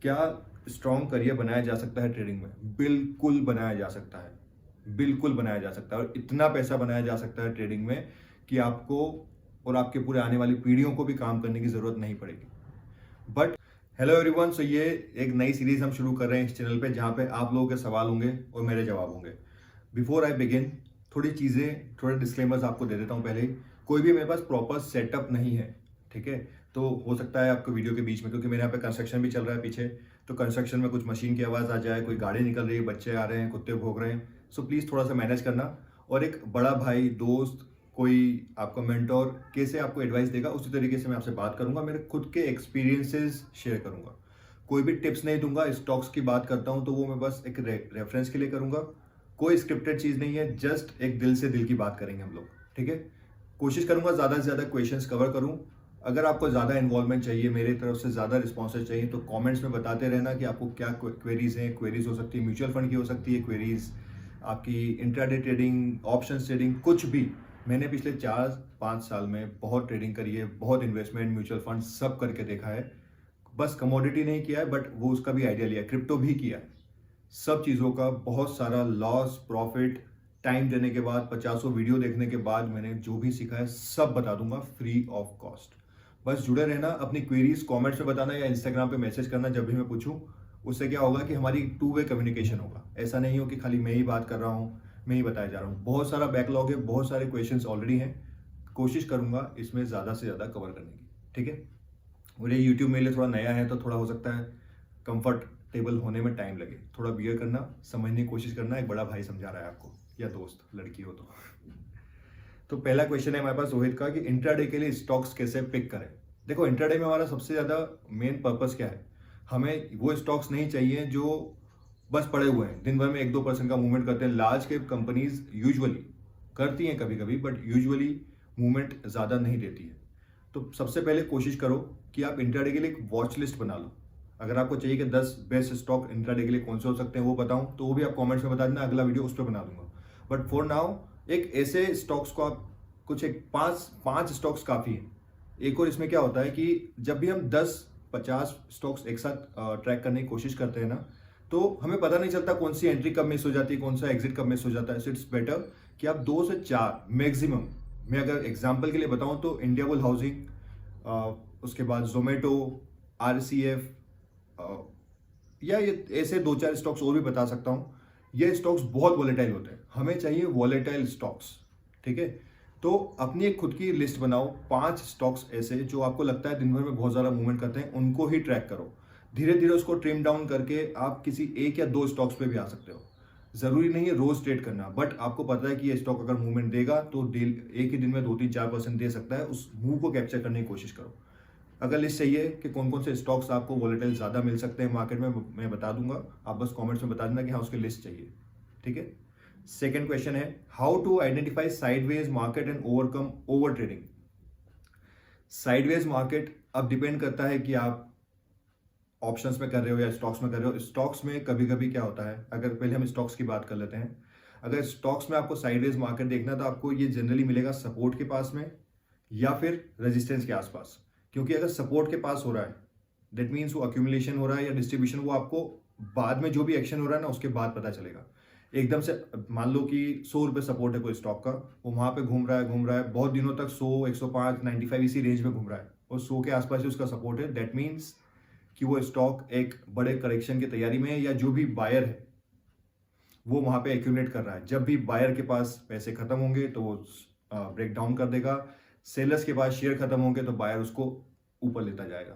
क्या strong career बनाया जा सकता है ट्रेडिंग में? बिल्कुल बनाया जा सकता है। बिल्कुल बनाया जा सकता है और इतना पैसा बनाया जा सकता है ट्रेडिंग में कि आपको और आपके पूरे आने वाली पीढ़ियों को भी काम करने की ज़रूरत नहीं पड़ेगी। बट हेलो एवरीवन, सो ये एक नई सीरीज हम शुरू कर रहे हैं इस चैनल पे जहाँ पे आप लोगों के सवाल होंगे और मेरे जवाब होंगे। बिफोर आई बिगिन, थोड़े डिस्क्लेमर्स आपको दे देता हूँ पहले ही। कोई भी मेरे पास प्रॉपर सेटअप नहीं है, ठीक है? तो हो सकता है आपको वीडियो के बीच में, क्योंकि मेरे यहाँ पे कंस्ट्रक्शन भी चल रहा है पीछे, तो कंस्ट्रक्शन में कुछ मशीन की आवाज़ आ जाए, कोई गाड़ी निकल रही है, बच्चे आ रहे हैं, कुत्ते भौंक रहे हैं, सो प्लीज़ थोड़ा सा मैनेज करना। और एक बड़ा भाई, दोस्त, कोई आपका मेंटोर कैसे आपको एडवाइस देगा उसी तरीके से मैं आपसे बात करूंगा, मेरे खुद के एक्सपीरियंसेस शेयर करूंगा। कोई भी टिप्स नहीं दूंगा। स्टॉक्स की बात करता हूं तो वो मैं बस एक रेफरेंस के लिए करूंगा। कोई स्क्रिप्टेड चीज़ नहीं है, जस्ट एक दिल से दिल की बात करेंगे हम लोग, ठीक है? कोशिश करूंगा ज़्यादा से ज़्यादा क्वेश्चंस कवर करूं। अगर आपको ज़्यादा इन्वॉल्वमेंट चाहिए, मेरी तरफ से ज़्यादा रिस्पॉन्सेज चाहिए, तो कमेंट्स में बताते रहना कि आपको क्या क्वेरीज हैं। क्वेरीज हो सकती है म्यूचुअल फंड की, हो सकती है क्वेरीज आपकी इंट्राडे ट्रेडिंग, ऑप्शन ट्रेडिंग, कुछ भी। मैंने पिछले 4-5 साल में बहुत ट्रेडिंग करी है, बहुत इन्वेस्टमेंट, म्यूचुअल फंड सब करके देखा है। बस कमोडिटी नहीं किया है, बट वो उसका भी आइडिया लिया है, क्रिप्टो भी किया है। सब चीज़ों का बहुत सारा लॉस प्रॉफिट, टाइम देने के बाद, 50 वीडियो देखने के बाद मैंने जो भी सीखा है सब बता दूंगा फ्री ऑफ कॉस्ट। बस जुड़े रहना। अपनी क्वेरीज कमेंट्स में बताना या इंस्टाग्राम पे मैसेज करना जब भी मैं पूछूं। उससे क्या होगा कि हमारी टू वे कम्युनिकेशन होगा। ऐसा नहीं हो कि खाली मैं ही बात कर रहा हूं, मैं ही बताया जा रहा हूं। बहुत सारा बैकलॉग है, बहुत सारे क्वेश्चंस ऑलरेडी हैं। कोशिश करूंगा इसमें ज़्यादा से ज़्यादा कवर करने की, ठीक है? और ये यूट्यूब मेरे लिए थोड़ा नया है, तो थोड़ा हो सकता है कंफर्टेबल होने में टाइम लगे। थोड़ा बियर करना, समझने की कोशिश करना। एक बड़ा भाई समझा रहा है आपको, या दोस्त, लड़की हो तो पहला क्वेश्चन है हमारे पास रोहित का कि इंट्राडे के लिए स्टॉक्स कैसे पिक करें। देखो, इंट्राडे में हमारा सबसे ज़्यादा मेन पर्पस क्या है? हमें वो स्टॉक्स नहीं चाहिए जो बस पड़े हुए हैं, दिन भर में 1-2% का मूवमेंट करते हैं। लार्ज कैप कंपनीज यूजुअली करती हैं कभी कभी, बट यूजुअली मूवमेंट ज़्यादा नहीं देती है। तो सबसे पहले कोशिश करो कि आप इंट्राडे के लिए एक वॉच लिस्ट बना लो। अगर आपको चाहिए कि 10 बेस्ट स्टॉक इंट्राडे के लिए कौन से हो सकते हैं वो बताऊं, तो वो भी आप कमेंट्स में बता देना, अगला वीडियो उस पर बना दूंगा। बट फॉर नाउ एक ऐसे स्टॉक्स को आप कुछ एक पांच पांच स्टॉक्स काफ़ी है। एक और इसमें क्या होता है कि जब भी हम 10-50 स्टॉक्स एक साथ ट्रैक करने की कोशिश करते हैं ना, तो हमें पता नहीं चलता कौन सी एंट्री कब मिस हो जाती है, कौन सा एग्जिट कब मिस हो जाता है। सो इट्स बेटर कि आप 2 से 4 मैक्सिमम, मैं अगर एग्जाम्पल के लिए बताऊं तो इंडिया बुल हाउसिंग, उसके बाद जोमेटो, RCF, या ये ऐसे 2-4 स्टॉक्स और भी बता सकता हूं। ये स्टॉक्स बहुत वॉलेटाइल होते हैं, हमें चाहिए वॉलेटाइल स्टॉक्स, ठीक है? तो अपनी एक खुद की लिस्ट बनाओ, 5 स्टॉक्स ऐसे जो आपको लगता है दिन भर में बहुत ज़्यादा मूवमेंट करते हैं, उनको ही ट्रैक करो। धीरे धीरे उसको ट्रिम डाउन करके आप किसी 1 या 2 स्टॉक्स पे भी आ सकते हो। जरूरी नहीं है रोज ट्रेड करना, बट आपको पता है कि ये स्टॉक अगर मूवमेंट देगा तो एक ही दिन में 2-3-4% दे सकता है। उस मूव को कैप्चर करने की कोशिश करो। अगर लिस्ट चाहिए कि कौन कौन से स्टॉक्स आपको वॉलेटाइल ज़्यादा मिल सकते हैं मार्केट में, मैं बता दूंगा। आप बस कमेंट्स में बता देना कि हाँ उसकी लिस्ट चाहिए, ठीक है? सेकेंड क्वेश्चन है how to identify sideways market and overcome over trading. Sideways market अब डिपेंड करता है कि आप ऑप्शंस में कर रहे हो या स्टॉक्स में कर रहे हो। स्टॉक्स में कभी कभी क्या होता है, अगर पहले हम स्टॉक्स की बात कर लेते हैं। अगर स्टॉक्स में आपको साइडवेज मार्केट देखना, तो आपको ये जनरली मिलेगा सपोर्ट के पास में या फिर रेजिस्टेंस के आसपास। क्योंकि अगर सपोर्ट के पास हो रहा है, दैट मीन्स वो अक्यूमुलेशन हो रहा है या डिस्ट्रीब्यूशन, वो आपको बाद में जो भी एक्शन हो रहा है ना उसके बाद पता चलेगा। एकदम से मान लो कि 100 रुपये सपोर्ट है कोई स्टॉक का, वो वहां पे घूम रहा है बहुत दिनों तक, 100, 105, 95 इसी रेंज में घूम रहा है और 100 के आसपास ही उसका सपोर्ट है। दैट मीन्स कि वो स्टॉक एक बड़े करेक्शन की तैयारी में है, या जो भी बायर है वो वहां पे एक्यूमुलेट कर रहा है। जब भी बायर के पास पैसे खत्म होंगे तो वो ब्रेक डाउन कर देगा, सेलर्स के पास शेयर खत्म होंगे तो बायर उसको ऊपर लेता जाएगा।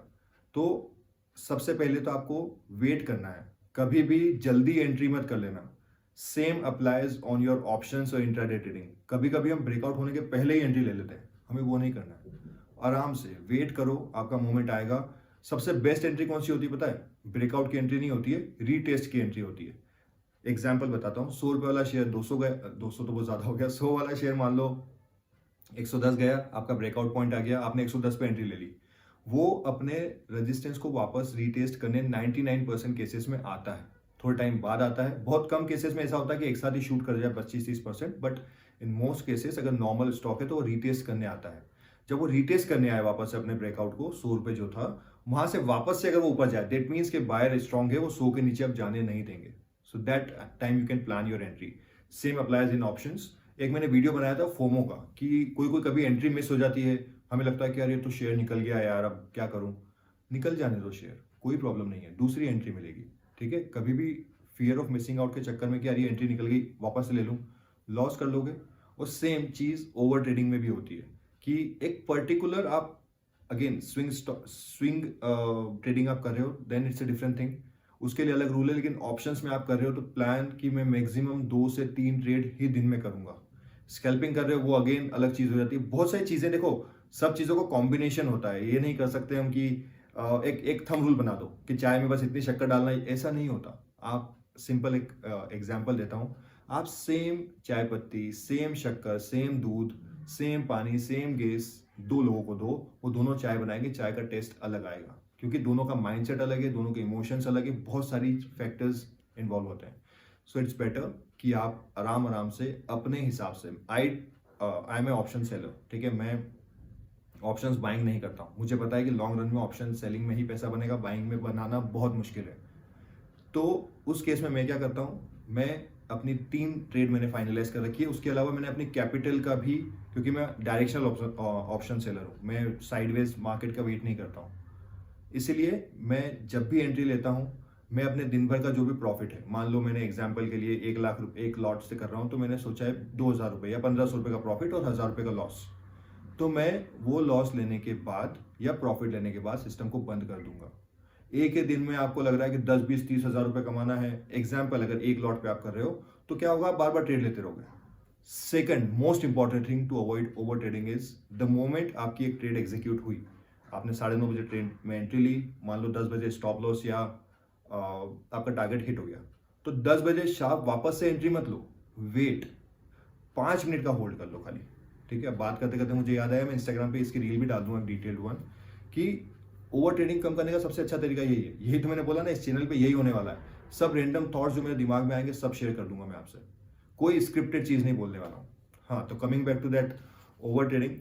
तो सबसे पहले तो आपको वेट करना है, कभी भी जल्दी एंट्री मत कर लेना। Same applies on your options और इंट्राडे ट्रेडिंग। कभी कभी हम ब्रेकआउट होने के पहले ही एंट्री ले लेते हैं, हमें वो नहीं करना है। आराम से वेट करो, आपका मोमेंट आएगा। सबसे बेस्ट एंट्री कौन सी होती है पता है? ब्रेकआउट की एंट्री नहीं होती है, रीटेस्ट की एंट्री होती है। एग्जाम्पल बताता हूँ, 100 रुपये वाला शेयर 200 गया, 200 तो बहुत ज्यादा हो गया, 100 वाला शेयर मान लो 110 गया, आपका ब्रेकआउट पॉइंट आ गया, आपने 110 पे एंट्री ले ली। वो अपने रेजिस्टेंस को वापस रीटेस्ट करने 99% केसेस में आता है, थोड़े टाइम बाद आता है। बहुत कम केसेस में ऐसा होता है कि एक साथ ही शूट कर जाए 25-30%, बट इन मोस्ट केसेस अगर नॉर्मल स्टॉक है तो वो रीटेस्ट करने आता है। जब वो रीटेस्ट करने आए वापस से अपने ब्रेकआउट को, 100 रुपये जो था, वहां से वापस से अगर वो ऊपर जाए, दैट मीन्स कि बायर स्ट्रांग है, वो 100 के नीचे अब जाने नहीं देंगे। So that time you can plan your entry. Same applies in options. एक मैंने वीडियो बनाया था फोमो का, कि कोई कोई कभी एंट्री मिस हो जाती है, हमें लगता है कि यार ये तो शेयर निकल गया यार, अब क्या करूं। निकल जाने दो शेयर, कोई प्रॉब्लम नहीं है, दूसरी एंट्री मिलेगी। ठीक है, कभी भी फियर ऑफ मिसिंग आउट के चक्कर में कि यार ये एंट्री निकल गई वापस से ले लूं, लॉस कर लोगे। और सेम चीज ओवर ट्रेडिंग में भी होती है कि एक पर्टिकुलर आप अगेन स्विंग ट्रेडिंग आप कर रहे हो, then it's a different thing, उसके लिए अलग रूल है। लेकिन ऑप्शंस में आप कर रहे हो तो प्लान कि मैं मैक्सिमम 2 से 3 ट्रेड ही दिन में करूंगा। स्कैल्पिंग कर रहे हो वो अगेन अलग चीज हो जाती है। बहुत सारी चीजें, देखो सब चीजों का कॉम्बिनेशन होता है, ये नहीं कर सकते हम कि एक एक थंब रूल बना दो कि चाय में बस इतनी शक्कर डालना है, ऐसा नहीं होता। आप सिंपल एक एग्जांपल देता हूं, आप सेम चाय पत्ती, सेम शक्कर, सेम दूध, सेम पानी, सेम गैस 2 लोगों को दो, वो दोनों चाय बनाएंगे, चाय का टेस्ट अलग आएगा, क्योंकि दोनों का माइंडसेट अलग है, दोनों के इमोशंस अलग है, बहुत सारी फैक्टर्स इन्वॉल्व होते हैं। सो इट्स बेटर कि आप आराम आराम से अपने हिसाब से, I am a option seller, ठीक है, मैं ऑप्शंस बाइंग नहीं करता हूँ। मुझे पता है कि लॉन्ग रन में ऑप्शन सेलिंग में ही पैसा बनेगा, बाइंग में बनाना बहुत मुश्किल है। तो उस केस में मैं क्या करता हूँ, मैं अपनी 3 ट्रेड मैंने फाइनलाइज कर रखी है। उसके अलावा मैंने अपनी कैपिटल का भी, क्योंकि मैं डायरेक्शनल ऑप्शन सेलर हूँ, मैं साइडवेज मार्केट का वेट नहीं करता हूँ, इसीलिए मैं जब भी एंट्री लेता हूँ, मैं अपने दिन भर का जो भी प्रॉफिट है, मान लो मैंने एग्जांपल के लिए 1 लाख रुपए एक लॉट से कर रहा हूँ, तो मैंने सोचा है 2000 रुपये या 1500 रुपये का प्रॉफिट और 1000 रुपये का लॉस, तो मैं वो लॉस लेने के बाद या प्रॉफिट लेने के बाद सिस्टम को बंद कर दूंगा। एक ही दिन में आपको लग रहा है कि 10 20 30 हजार रुपए कमाना है, एग्जाम्पल अगर 1 लॉट पे आप कर रहे हो, तो क्या होगा, आप बार बार ट्रेड लेते रहोगे। Second most important thing to avoid over trading is the moment आपकी एक ट्रेड एग्जीक्यूट हुई, आपने 9:30 बजे ट्रेड में एंट्री ली, मान लो 10 बजे स्टॉप लॉस या आपका टारगेट हिट हो गया, तो 10 बजे शार्प वापस से एंट्री मत लो, वेट 5 मिनट का होल्ड कर लो खाली। ठीक है, बात करते करते मुझे याद आया, मैं इंस्टाग्राम पे इसकी रील भी डाल दूंगा डिटेल्ड वन, कि ओवर ट्रेडिंग कम करने का सबसे अच्छा तरीका यही है। यही तो मैंने बोला ना, इस चैनल पे यही होने वाला है। सब रैंडम थॉट्स जो मेरे दिमाग में आएंगे सब शेयर कर दूंगा मैं आपसे, कोई स्क्रिप्टेड चीज नहीं बोलने वाला हूँ। हाँ, तो coming back to that, over trading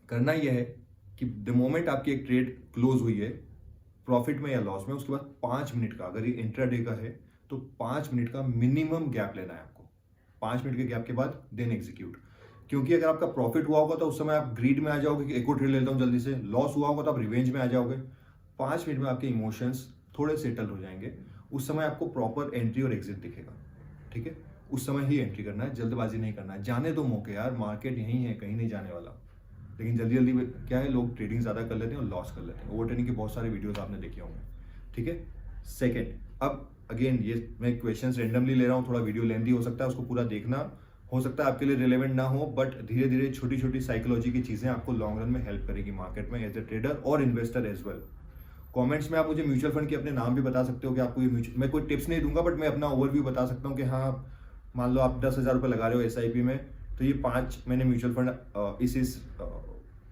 करना यह है कि द मोमेंट आपकी एक ट्रेड क्लोज हुई है प्रॉफिट में या लॉस में, उसके बाद 5 मिनट का, अगर ये इंट्राडे का है तो 5 मिनट का मिनिमम गैप लेना है आपको। 5 मिनट के गैप के बाद देन एग्जीक्यूट, क्योंकि अगर आपका प्रॉफिट हुआ होगा तो उस समय आप ग्रीड में आ जाओगे कि एक और ट्रेड लेता हूँ जल्दी से, लॉस हुआ होगा तो आप रिवेंज में आ जाओगे। 5 मिनट में आपके इमोशंस थोड़े सेटल हो जाएंगे, उस समय आपको प्रॉपर एंट्री और एग्जिट दिखेगा। ठीक है, उस समय ही एंट्री करना है, जल्दबाजी नहीं करना है। जाने दो मौके यार, मार्केट यहीं है, कहीं नहीं जाने वाला। लेकिन जल्दी जल्दी क्या है, लोग ट्रेडिंग ज़्यादा कर लेते हैं और लॉस कर लेते हैं। ओवर ट्रेडिंग के बहुत सारे वीडियोस आपने देखे होंगे। ठीक है, सेकेंड, अब अगेन ये मैं क्वेश्चंस रेंडमली ले रहा हूँ, थोड़ा वीडियो लेंथी हो सकता है, उसको पूरा देखना, हो सकता है आपके लिए रिलेवेंट ना हो, बट धीरे धीरे छोटी छोटी साइकोलॉजी की चीज़ें आपको लॉन्ग रन में हेल्प करेगी मार्केट में एज ए ट्रेडर और इन्वेस्टर एज वेल। कमेंट्स में आप मुझे म्यूचुअल फंड के अपने नाम भी बता सकते हो कि आपको ये म्यूचुअल, मैं कोई टिप्स नहीं दूंगा, बट मैं अपना ओवरव्यू बता सकता हूँ कि हाँ, मान लो आप 10,000 रुपये लगा रहे हो SIP में, तो ये 5 मैंने म्यूचुअल फंड इस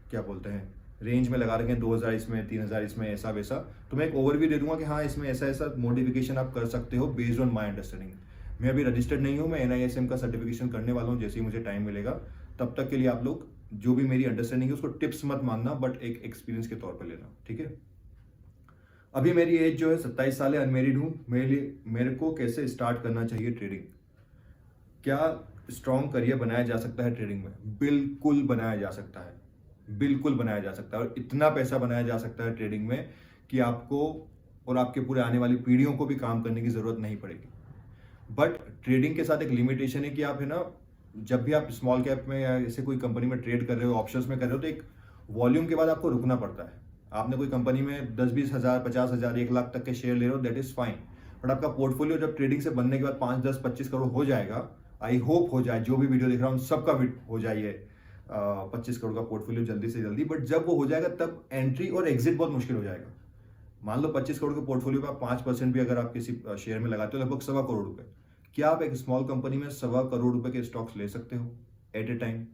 क्या बोलते हैं रेंज में लगा रखे हैं, 2,000 इसमें, 3,000 इसमें, ऐसा वैसा। तो मैं एक ओवरव्यू दे दूंगा कि हाँ, इसमें ऐसा ऐसा मॉडिफिकेशन आप कर सकते हो बेस्ड ऑन माई अंडरस्टैंडिंग। मैं अभी रजिस्टर्ड नहीं हूँ, मैं NISM का सर्टिफिकेशन करने वाला हूँ, जैसे ही मुझे टाइम मिलेगा। तब तक के लिए आप लोग जो भी मेरी अंडरस्टैंडिंग है उसको टिप्स मत मानना, बट एक एक्सपीरियंस के तौर पर लेना। ठीक है, अभी मेरी एज जो है 27 साल है, अनमेरिड हूँ। मेरे को कैसे स्टार्ट करना चाहिए ट्रेडिंग, क्या स्ट्रॉन्ग करियर बनाया जा सकता है ट्रेडिंग में? बिल्कुल बनाया जा सकता है, बिल्कुल बनाया जा सकता है, और इतना पैसा बनाया जा सकता है ट्रेडिंग में कि आपको और आपके पूरे आने वाली पीढ़ियों को भी काम करने की जरूरत नहीं पड़ेगी। बट ट्रेडिंग के साथ एक लिमिटेशन है कि आप, है ना, जब भी आप स्मॉल कैप में या ऐसे कोई कंपनी में ट्रेड कर रहे हो, ऑप्शंस में कर रहे हो, तो एक वॉल्यूम के बाद आपको रुकना पड़ता है। आपने कोई कंपनी में 10-20 हज़ार, 50 हज़ार, 1 लाख तक के शेयर ले रहे हो, दैट इज फाइन। बट आपका पोर्टफोलियो जब ट्रेडिंग से बनने के बाद 5, 10, 25 करोड़ हो जाएगा, आई होप हो जाए, जो भी वीडियो देख रहा हूँ सबका हो जाइए 25 करोड़ का पोर्टफोलियो जल्दी से जल्दी। बट जब वो हो जाएगा तब एंट्री और एग्जिट बहुत मुश्किल हो जाएगा। मान लो 25 करोड़ के पोर्टफोलियो पे आप 5% भी अगर आप किसी शेयर में लगाते हो, लगभग 1.25 करोड़ रुपए, क्या आप एक स्मॉल कंपनी में 1.25 करोड़ रुपए के स्टॉक्स ले सकते हो एट ए टाइम?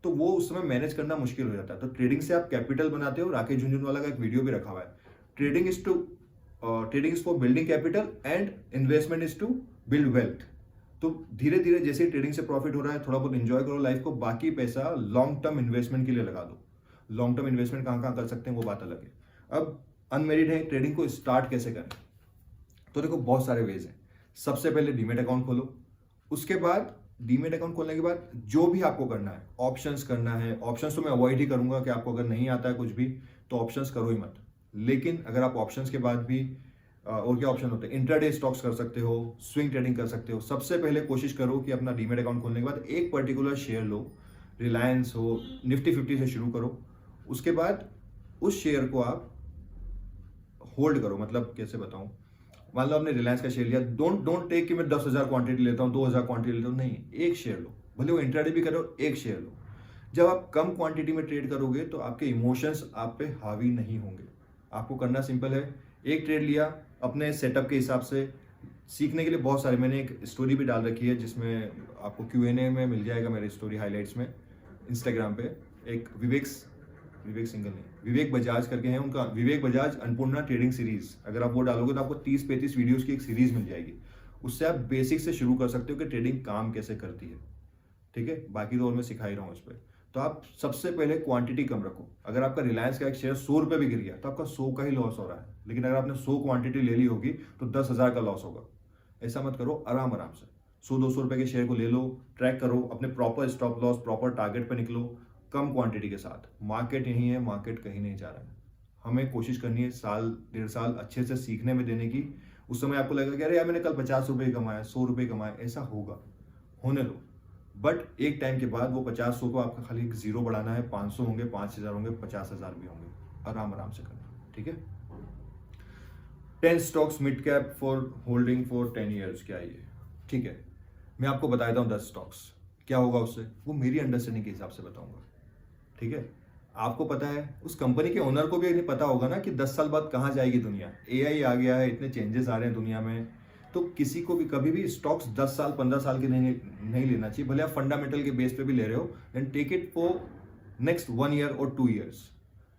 तो वो उस समय मैनेज करना मुश्किल हो जाता है। तो ट्रेडिंग से आप कैपिटल बनाते हो। राकेश झुनझुनवाला का एक वीडियो भी रखा हुआ है, trading is for building capital and investment is to build wealth. तो धीरे धीरे जैसे ट्रेडिंग से प्रॉफिट हो रहा है, थोड़ा बहुत एंजॉय करो लाइफ को, बाकी पैसा लॉन्ग टर्म इन्वेस्टमेंट के लिए लगा दो। लॉन्ग टर्म इन्वेस्टमेंट कहाँ कहाँ कर सकते हैं वो बात अलग है। अब अनमेरिड हैं, ट्रेडिंग को स्टार्ट कैसे करें? तो देखो बहुत सारे वेज हैं। सबसे पहले डीमेट अकाउंट खोलो। उसके बाद डीमेट अकाउंट खोलने के बाद जो भी आपको करना है, ऑप्शंस करना है, ऑप्शंस तो मैं अवॉइड ही करूंगा कि आपको अगर नहीं आता है कुछ भी तो ऑप्शंस करो ही मत। लेकिन अगर आप ऑप्शंस के बाद भी और क्या ऑप्शन होते हैं, इंट्राडे स्टॉक्स कर सकते हो, स्विंग ट्रेडिंग कर सकते हो। सबसे पहले कोशिश करो कि अपना डीमेट अकाउंट खोलने के बाद एक पर्टिकुलर शेयर लो, रिलायंस हो, निफ्टी 50 से शुरू करो। उसके बाद उस शेयर को आप होल्ड करो। मतलब कैसे बताऊं, मान लो आपने रिलायंस का शेयर लिया, डोंट डोंट टेक कि मैं 10,000 क्वांटिटी लेता हूँ, 2,000 क्वांटिटी लेता हूँ, नहीं, एक शेयर लो, भले वो इंट्राडे भी करो, एक शेयर लो। जब आप कम क्वांटिटी में ट्रेड करोगे तो आपके इमोशंस आप पे हावी नहीं होंगे। आपको करना सिंपल है, एक ट्रेड लिया अपने सेटअप के हिसाब से। सीखने के लिए बहुत सारे, मैंने एक स्टोरी भी डाल रखी है जिसमें आपको Q&A में मिल जाएगा, मेरे स्टोरी हाईलाइट्स में इंस्टाग्राम पे। एक विवेक सिंगल नहीं, विवेक बजाज करके हैं, उनका विवेक बजाज अन्नपूर्णा ट्रेडिंग सीरीज, अगर आप वो डालोगे तो आपको 30-35 वीडियोस की एक सीरीज मिल जाएगी। उससे आप बेसिक से शुरू कर सकते हो कि ट्रेडिंग काम कैसे करती है। ठीक है, बाकी तो और मैं सिखा ही रहा हूँ इस पर। तो आप सबसे पहले क्वांटिटी कम रखो। अगर आपका रिलायंस का एक शेयर 100 रुपये भी गिर गया तो आपका 100 का ही लॉस हो रहा है, लेकिन अगर आपने 100 क्वांटिटी ले ली होगी तो 10,000 का लॉस होगा। ऐसा मत करो, आराम आराम से 100-200 रुपये के शेयर को ले लो, ट्रैक करो, अपने proper stop loss, proper target पे निकलो, कम क्वांटिटी के साथ। मार्केट यही है, मार्केट कहीं नहीं जा रहा है। हमें कोशिश करनी है साल 1.5 साल अच्छे से सीखने में देने की। उस समय आपको लगेगा कि अरे यार मैंने कल 50 रुपये कमाया, 100 रुपये कमाए, ऐसा होगा, होने दो। बट एक टाइम के बाद वो 50-100 को आपका खाली जीरो बढ़ाना है, 500 होंगे, 5,000 होंगे, 50,000 भी होंगे, आराम आराम से करना। ठीक है, 10 stocks mid cap for holding for 10 years, क्या ये? ठीक है, मैं आपको बता देता हूँ 10 स्टॉक्स, क्या होगा उससे वो मेरी अंडरस्टैंडिंग के हिसाब से बताऊंगा। ठीक है, आपको पता है, उस कंपनी के ओनर को भी नहीं पता होगा ना कि 10 साल बाद कहाँ जाएगी दुनिया। AI आ गया है, इतने चेंजेस आ रहे हैं दुनिया में, तो किसी को भी कभी भी स्टॉक्स 10 साल 15 साल के नहीं लेना चाहिए। भले आप फंडामेंटल के बेस पे भी ले रहे हो, then take it for next 1 year और 2 ईयर्स।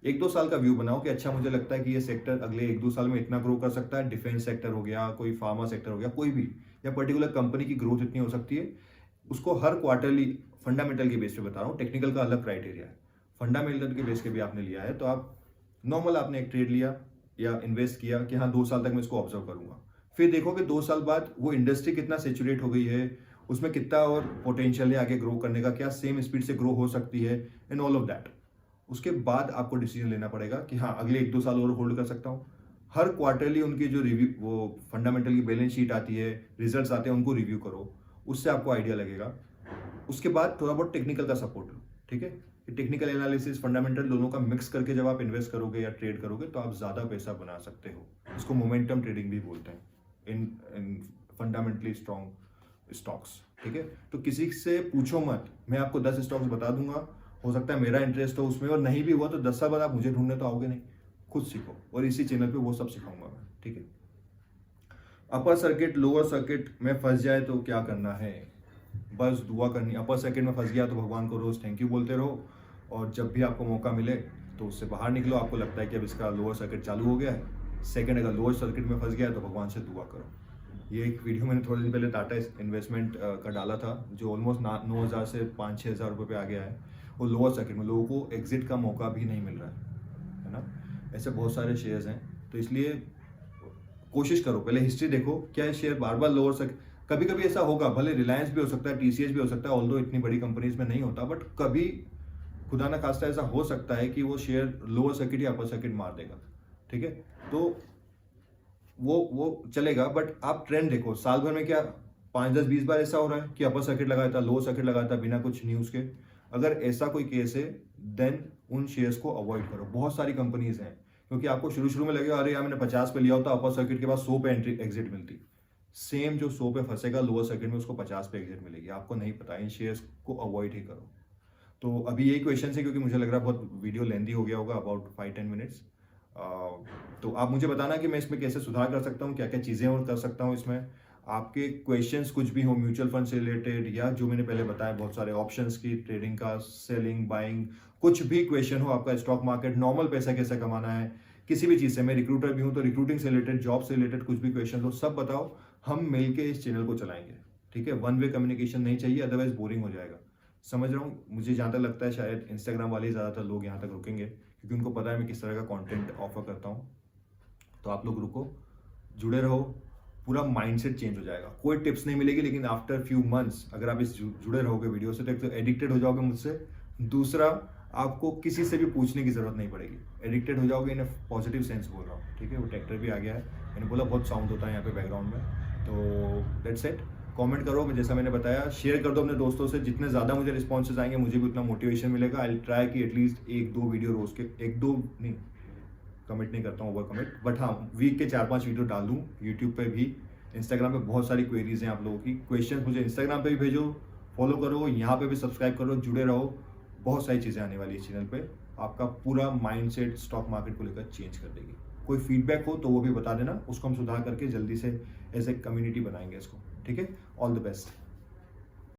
1-2 साल का व्यू बनाओ कि अच्छा मुझे लगता है कि ये सेक्टर अगले 1-2 साल में इतना ग्रो कर सकता है। डिफेंस सेक्टर हो गया, कोई फार्मा सेक्टर हो गया, कोई भी, या पर्टिकुलर कंपनी की ग्रोथ इतनी हो सकती है। उसको हर क्वार्टरली फंडामेंटल के बेस पे बता रहा हूँ, टेक्निकल का अलग क्राइटेरिया है। फंडामेंटल के बेस के भी आपने लिया है तो आप नॉर्मल आपने एक ट्रेड लिया या इन्वेस्ट किया कि हाँ 2 साल तक मैं इसको ऑब्जर्व करूंगा। फिर देखो कि 2 साल बाद वो इंडस्ट्री कितना सेचुरेट हो गई है, उसमें कितना और पोटेंशियल है आगे ग्रो करने का, क्या सेम स्पीड से ग्रो हो सकती है, एंड ऑल ऑफ दैट। उसके बाद आपको डिसीजन लेना पड़ेगा कि हाँ अगले 1-2 साल और होल्ड कर सकता हूँ। हर क्वार्टरली उनकी जो रिव्यू, वो फंडामेंटल की बैलेंस शीट आती है, रिजल्ट्स आते हैं, उनको रिव्यू करो, उससे आपको आइडिया लगेगा। उसके बाद थोड़ा बहुत टेक्निकल का सपोर्ट लो। ठीक है, टेक्निकल एनालिसिस फंडामेंटल दोनों का मिक्स करके जब आप इन्वेस्ट करोगे या ट्रेड करोगे तो आप ज़्यादा पैसा बना सकते हो। इसको मोमेंटम ट्रेडिंग भी बोलते हैं इन फंडामेंटली स्ट्रॉन्ग स्टॉक्स। ठीक है, तो किसी से पूछो मत, मैं आपको 10 स्टॉक्स बता दूंगा, हो सकता है मेरा इंटरेस्ट हो उसमें, और नहीं भी हुआ तो 10 साल बाद आप मुझे ढूंढने तो आओगे नहीं, खुद सीखो, और इसी चैनल पे वो सब सिखाऊंगा मैं। ठीक है, अपर सर्किट लोअर सर्किट में फंस जाए तो क्या करना है? बस दुआ करनी। अपर सर्किट में फंस गया तो भगवान को रोज थैंक यू बोलते रहो, और जब भी आपको मौका मिले तो उससे बाहर निकलो। आपको लगता है कि अब इसका लोअर सर्किट चालू हो गया है, सेकंड अगर लोअर सर्किट में फंस गया है तो भगवान से दुआ करो। ये एक वीडियो मैंने थोड़े दिन पहले टाटा इन्वेस्टमेंट का डाला था, जो ऑलमोस्ट 9,000 से 5-6 हज़ार रुपये पे आ गया है। वो लोअर सर्किट में लोगों को एग्जिट का मौका भी नहीं मिल रहा है ना। ऐसे बहुत सारे शेयर्स हैं, तो इसलिए कोशिश करो, पहले हिस्ट्री देखो, क्या ये शेयर बार बार लोअर सर्किट, कभी कभी ऐसा होगा, भले रिलायंस भी हो सकता है, TCS भी हो सकता है, ऑल्दो इतनी बड़ी कंपनीज में नहीं होता, बट कभी खुदा ना खास्ता ऐसा हो सकता है कि वो शेयर लोअर सर्किट या अपर सर्किट मार देगा। ठीक है, तो वो चलेगा, बट आप ट्रेंड देखो, साल भर में क्या 5-10-20 बार ऐसा हो रहा है कि अपर सर्किट लगाया था, लोअर सर्किट लगाया था बिना कुछ न्यूज़ के। अगर ऐसा कोई केस है देन उन शेयर्स को अवॉइड करो। बहुत सारी कंपनीज हैं, क्योंकि आपको शुरू शुरू में लगेगा अरे यार मैंने 50 पे लिया होता, अपर सर्किट के बाद 100 पे एंट्री एग्जिट मिलती। सेम जो 100 पे फंसेगा लोअर सर्किट में उसको 50 पे एग्जिट मिलेगी। आपको नहीं पता, इन शेयर्स को अवॉइड ही करो। तो अभी यही क्वेश्चन है, क्योंकि मुझे लग रहा है बहुत वीडियो लेंदी हो गया होगा, अबाउट 5-10 मिनट्स। तो आप मुझे बताना कि मैं इसमें कैसे सुधार कर सकता हूँ, क्या क्या चीज़ें और कर सकता हूँ इसमें। आपके क्वेश्चंस कुछ भी हो म्यूचुअल फंड से रिलेटेड, या जो मैंने पहले बताया बहुत सारे ऑप्शंस की ट्रेडिंग का, सेलिंग बाइंग, कुछ भी क्वेश्चन हो आपका, स्टॉक मार्केट, नॉर्मल पैसा कैसे कमाना है, किसी भी चीज़ से, मैं रिक्रूटर भी हूँ तो रिक्रूटिंग से रिलेटेड, जॉब से रिलेटेड कुछ भी क्वेश्चन हो सब बताओ, हम मिलके इस चैनल को चलाएंगे। ठीक है, वन वे कम्युनिकेशन नहीं चाहिए, अदरवाइज बोरिंग हो जाएगा। समझ रहा हूँ, मुझे जहाँ तक लगता है शायद इंस्टाग्राम वाले ज़्यादातर लोग यहाँ तक रुकेंगे, क्योंकि उनको पता है मैं किस तरह का कंटेंट ऑफर करता हूँ। तो आप लोग रुको, जुड़े रहो, पूरा माइंडसेट चेंज हो जाएगा। कोई टिप्स नहीं मिलेगी, लेकिन आफ्टर फ्यू मंथ्स अगर आप इस जुड़े रहोगे वीडियो से, तो एक तो एडिक्टेड हो जाओगे मुझसे, दूसरा आपको किसी से भी पूछने की जरूरत नहीं पड़ेगी। एडिक्टेड हो जाओगे इन अ पॉजिटिव सेंस बोल रहा हूँ, ठीक है। वो ट्रैक्टर भी आ गया है, मैंने बोला बहुत साउंड होता है यहाँ पे बैकग्राउंड में, तो दैट्स इट। कमेंट करो, जैसा मैंने बताया, शेयर कर दो अपने दोस्तों से। जितने ज़्यादा मुझे रिस्पॉन्सेज आएंगे मुझे भी उतना मोटिवेशन मिलेगा। आई ट्राई कि एटलीस्ट 1-2 वीडियो रोज के, 1-2 नहीं, कमिट नहीं करता हूँ ओवर कमिट, बट हाँ वीक के 4-5 वीडियो डाल दूँ यूट्यूब पे भी। इंस्टाग्राम पे बहुत सारी क्वेरीज हैं आप लोगों की, क्वेश्चन मुझे इंस्टाग्राम पे भी भेजो, फॉलो करो, यहाँ पे भी सब्सक्राइब करो, जुड़े रहो। बहुत सारी चीज़ें आने वाली है चैनल पे, आपका पूरा माइंडसेट स्टॉक मार्केट को लेकर चेंज कर देगी। कोई फीडबैक हो तो वो भी बता देना, उसको हम सुधार करके जल्दी से एज ए कम्युनिटी बनाएंगे इसको, ठीक है। All the best.